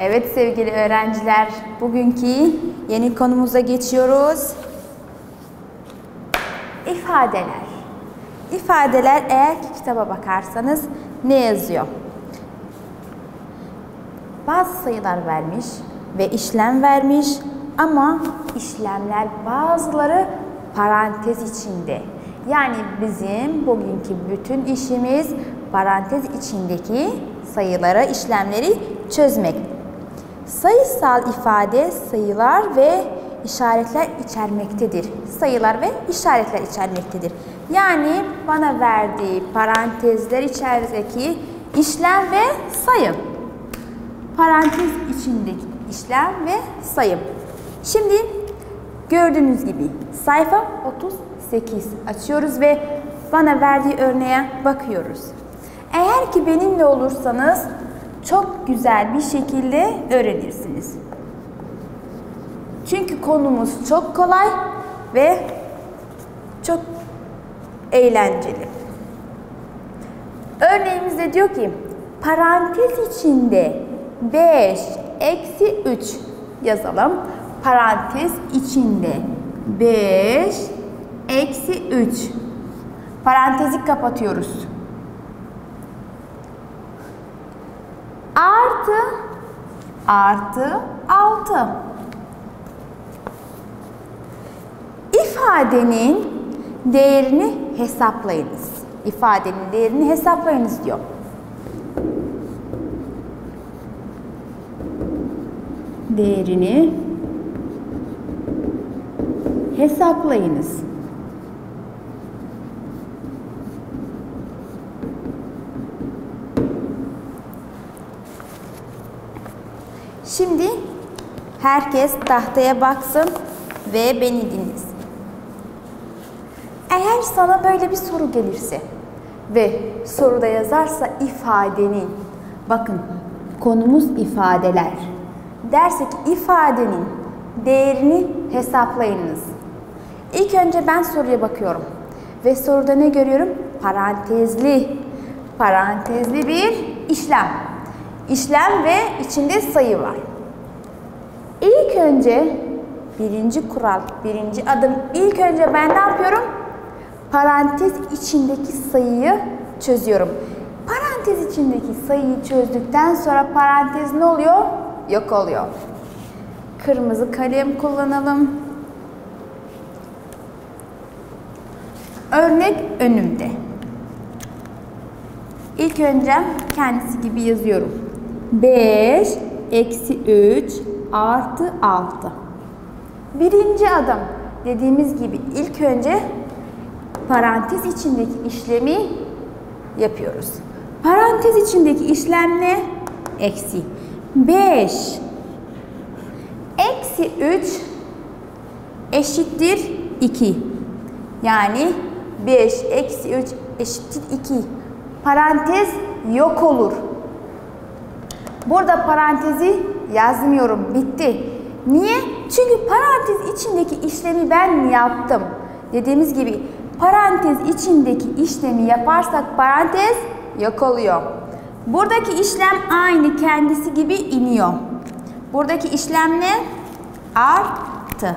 Evet sevgili öğrenciler, bugünkü yeni konumuza geçiyoruz. İfadeler. İfadeler, eğer ki kitaba bakarsanız ne yazıyor? Bazı sayılar vermiş ve işlem vermiş ama işlemler bazıları parantez içinde. Yani bizim bugünkü bütün işimiz parantez içindeki sayıları, işlemleri çözmek. Sayısal ifade sayılar ve işaretler içermektedir. Sayılar ve işaretler içermektedir. Yani bana verdiği parantezler içerisindeki işlem ve sayım. Parantez içindeki işlem ve sayım. Şimdi gördüğünüz gibi sayfa 38 açıyoruz ve bana verdiği örneğe bakıyoruz. Eğer ki benimle olursanız çok güzel bir şekilde öğrenirsiniz. Çünkü konumuz çok kolay ve çok eğlenceli. Örneğimizde diyor ki parantez içinde 5 eksi 3 yazalım. Parantez içinde 5 eksi 3. Parantezi kapatıyoruz. Artı 6. İfadenin değerini hesaplayınız. İfadenin değerini hesaplayınız diyor. Değerini hesaplayınız. Şimdi herkes tahtaya baksın ve beni dinlesin. Eğer sana böyle bir soru gelirse ve soruda yazarsa ifadenin, bakın konumuz ifadeler. Derse ki ifadenin değerini hesaplayınız. İlk önce ben soruya bakıyorum ve soruda ne görüyorum? Parantezli bir işlem. İşlem ve içinde sayı var. İlk önce birinci kural, birinci adım. İlk önce ben ne yapıyorum? Parantez içindeki sayıyı çözüyorum. Parantez içindeki sayıyı çözdükten sonra parantez ne oluyor? Yok oluyor. Kırmızı kalem kullanalım. Örnek önümde. İlk önce kendisi gibi yazıyorum. 5 eksi 3 artı 6. Birinci adım dediğimiz gibi ilk önce parantez içindeki işlemi yapıyoruz. Parantez içindeki işlem ne? Eksi. 5 eksi 3 eşittir 2. Yani 5 eksi 3 eşittir 2. Parantez yok olur. Burada parantezi yazmıyorum. Bitti. Niye? Çünkü parantez içindeki işlemi ben yaptım. Dediğimiz gibi parantez içindeki işlemi yaparsak parantez yok oluyor. Buradaki işlem aynı kendisi gibi iniyor. Buradaki işlem ne? Artı.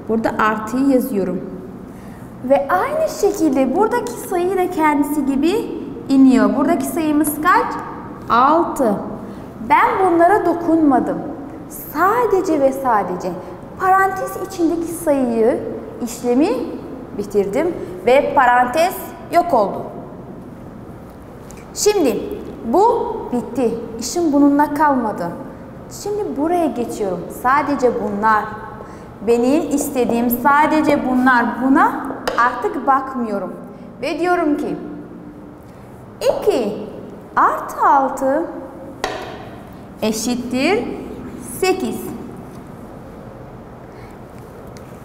Burada artıyı yazıyorum. Ve aynı şekilde buradaki sayı da kendisi gibi iniyor. Buradaki sayımız kaç? 6. Ben bunlara dokunmadım. Sadece ve sadece parantez içindeki sayıyı, işlemi bitirdim ve parantez yok oldu. Şimdi bu bitti. İşim bununla kalmadı. Şimdi buraya geçiyorum. Sadece bunlar. Benim istediğim sadece bunlar. Buna artık bakmıyorum. Ve diyorum ki 2 artı 6 eşittir 8.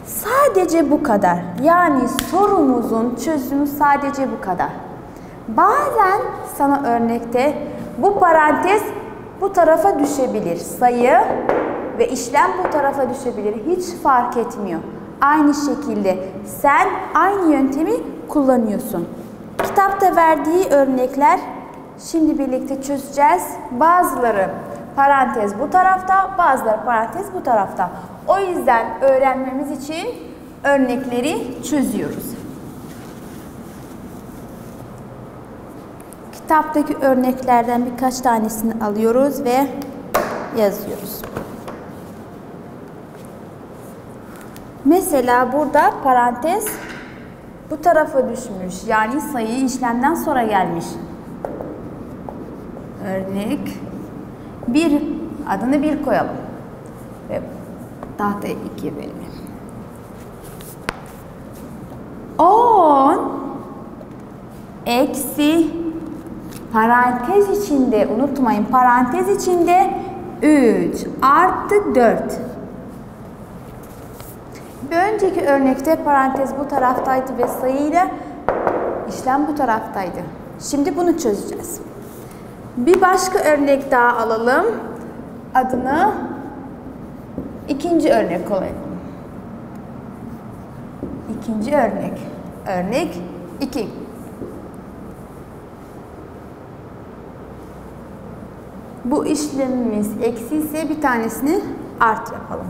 Sadece bu kadar. Yani sorumuzun çözümü sadece bu kadar. Bazen sana örnekte Bu parantez bu tarafa düşebilir. Sayı ve işlem bu tarafa düşebilir. Hiç fark etmiyor. Aynı şekilde sen aynı yöntemi kullanıyorsun. Kitapta verdiği örnekler şimdi birlikte çözeceğiz. Bazıları parantez bu tarafta, bazıları parantez bu tarafta. O yüzden öğrenmemiz için örnekleri çözüyoruz. Kitaptaki örneklerden birkaç tanesini alıyoruz ve yazıyoruz. Mesela burada parantez bu tarafa düşmüş. Yani sayı işlemden sonra gelmiş. Örnek 1 adını 1 koyalım. Ve tahtaya 2 verelim. 10 eksi parantez içinde, unutmayın parantez içinde 3 artı 4. Bir önceki örnekte parantez bu taraftaydı ve sayıyla işlem bu taraftaydı. Şimdi bunu çözeceğiz. Bir başka örnek daha alalım. Adını ikinci örnek koyalım. İkinci örnek. Örnek 2. Bu işlemimiz eksi ise bir tanesini artı yapalım.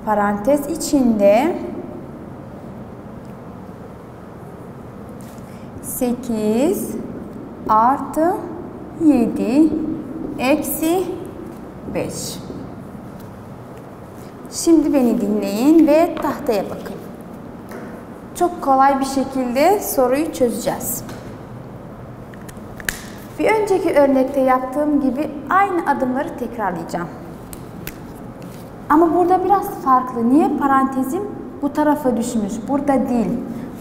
Parantez içinde 8 artı 7 eksi 5. Şimdi beni dinleyin ve tahtaya bakın. Çok kolay bir şekilde soruyu çözeceğiz. Bir önceki örnekte yaptığım gibi aynı adımları tekrarlayacağım. Ama burada biraz farklı. Niye parantezim bu tarafa düşmüş? Burada değil.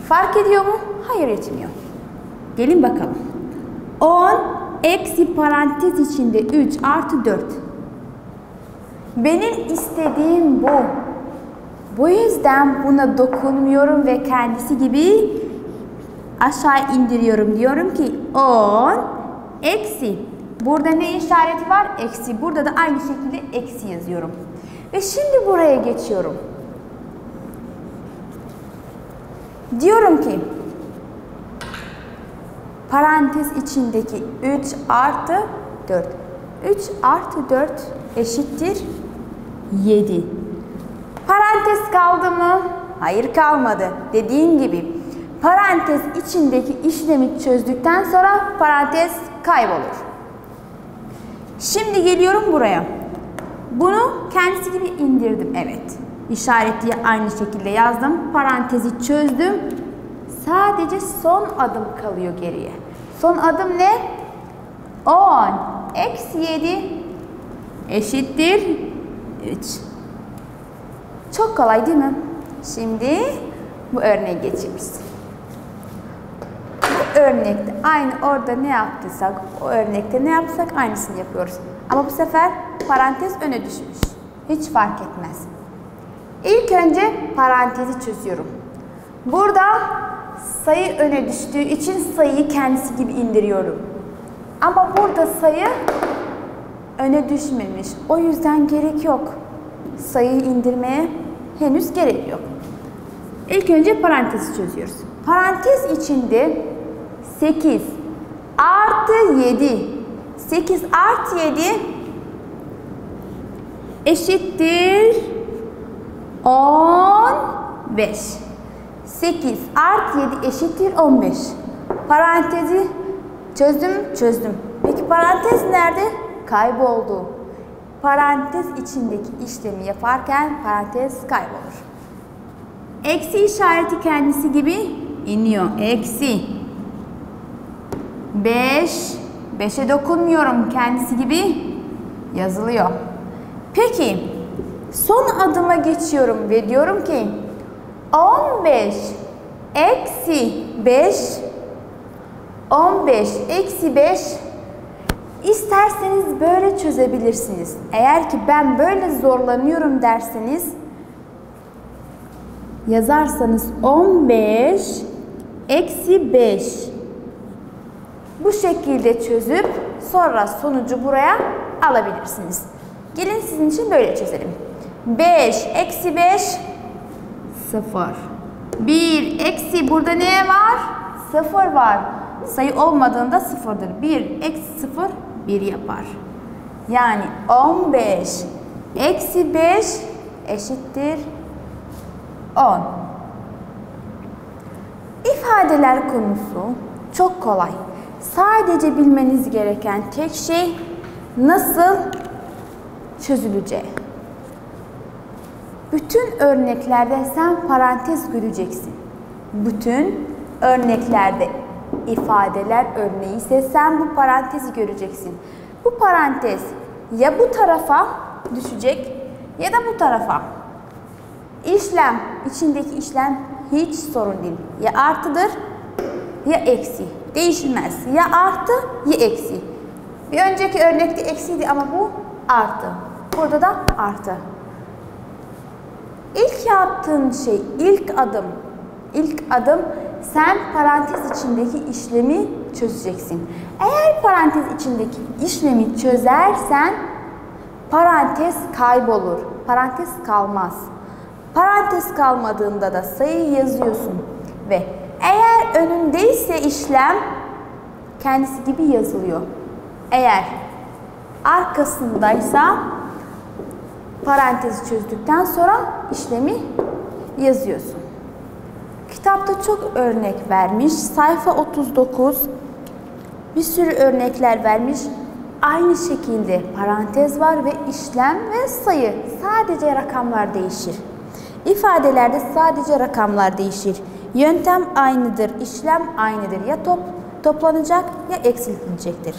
Fark ediyor mu? Hayır, etmiyor. Gelin bakalım. 10 eksi parantez içinde 3 artı 4. Benim istediğim bu. Bu yüzden buna dokunmuyorum ve kendisi gibi aşağı indiriyorum. Diyorum ki 10 eksi. Burada ne işareti var? Eksi. Burada da aynı şekilde eksi yazıyorum. Ve şimdi buraya geçiyorum. Diyorum ki parantez içindeki 3 artı 4. 3 artı 4 eşittir 7. Parantez kaldı mı? Hayır, kalmadı. Dediğim gibi parantez içindeki işlemi çözdükten sonra parantez kaybolur. Şimdi geliyorum buraya. Bunu kendisi gibi indirdim. Evet. İşaretli aynı şekilde yazdım. Parantezi çözdüm. Sadece son adım kalıyor geriye. Son adım ne? 10 eksi 7 eşittir 3. Çok kolay değil mi? Şimdi bu örneğe geçiyoruz. Bu örnekte aynı orada ne yaptıysak, o örnekte ne yapsak aynısını yapıyoruz. Ama bu sefer parantez öne düşmüş. Hiç fark etmez. İlk önce parantezi çözüyorum. Burada sayı öne düştüğü için sayıyı kendisi gibi indiriyorum. Ama burada sayı öne düşmemiş. O yüzden gerek yok. Sayıyı indirmeye henüz gerek yok. İlk önce parantezi çözüyoruz. Parantez içinde 8 artı 7. 8 artı 7 eşittir 15. 8 artı 7 eşittir 15. Parantezi çözdüm. Peki parantez nerede? Kayboldu. Parantez içindeki işlemi yaparken parantez kaybolur. Eksi işareti kendisi gibi iniyor. Eksi 5. 5'e dokunmuyorum. Kendisi gibi yazılıyor. Peki son adıma geçiyorum ve diyorum ki 15 eksi 5 15 eksi 5 isterseniz böyle çözebilirsiniz. Eğer ki ben böyle zorlanıyorum derseniz yazarsanız 15 eksi 5 Bu şekilde çözüp sonra sonucu buraya alabilirsiniz. Gelin sizin için böyle çözelim. 5 eksi 5 0. 1 eksi burada ne var? 0 var. Sayı olmadığında 0'dır. 1 eksi 0 1 yapar. Yani 15 eksi 5 eşittir 10. İfadeler konusu çok kolay. Sadece bilmeniz gereken tek şey nasıl çözüleceği. Bütün örneklerde sen parantez göreceksin. Bütün örneklerde ifadeler örneği ise sen bu parantezi göreceksin. Bu parantez ya bu tarafa düşecek ya da bu tarafa. İşlem, içindeki işlem hiç sorun değil. Ya artıdır ya eksi. Değişmez. Ya artı ya eksi. Bir önceki örnekte eksiydi ama bu artı. Burada da artı. İlk yaptığın şey, ilk adım sen parantez içindeki işlemi çözeceksin. Eğer parantez içindeki işlemi çözersen parantez kaybolur. Parantez kalmaz. Parantez kalmadığında da sayıyı yazıyorsun ve eğer önündeyse işlem kendisi gibi yazılıyor. Eğer arkasındaysa parantezi çözdükten sonra işlemi yazıyorsun. Kitapta çok örnek vermiş. Sayfa 39 bir sürü örnekler vermiş. Aynı şekilde parantez var ve işlem ve sayı. Sadece rakamlar değişir. İfadelerde sadece rakamlar değişir. Yöntem aynıdır, işlem aynıdır. Ya toplanacak ya eksiltilecektir.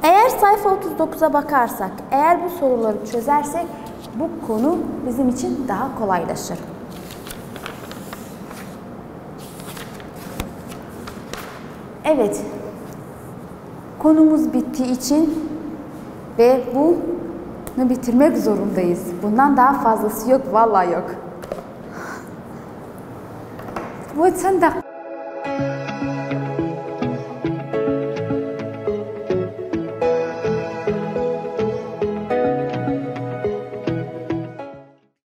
Eğer sayfa 39'a bakarsak, eğer bu soruları çözersek bu konu bizim için daha kolaylaşır. Evet, konumuz bittiği için ve bunu bitirmek zorundayız. Bundan daha fazlası yok, vallahi yok. Bu 10 dakika.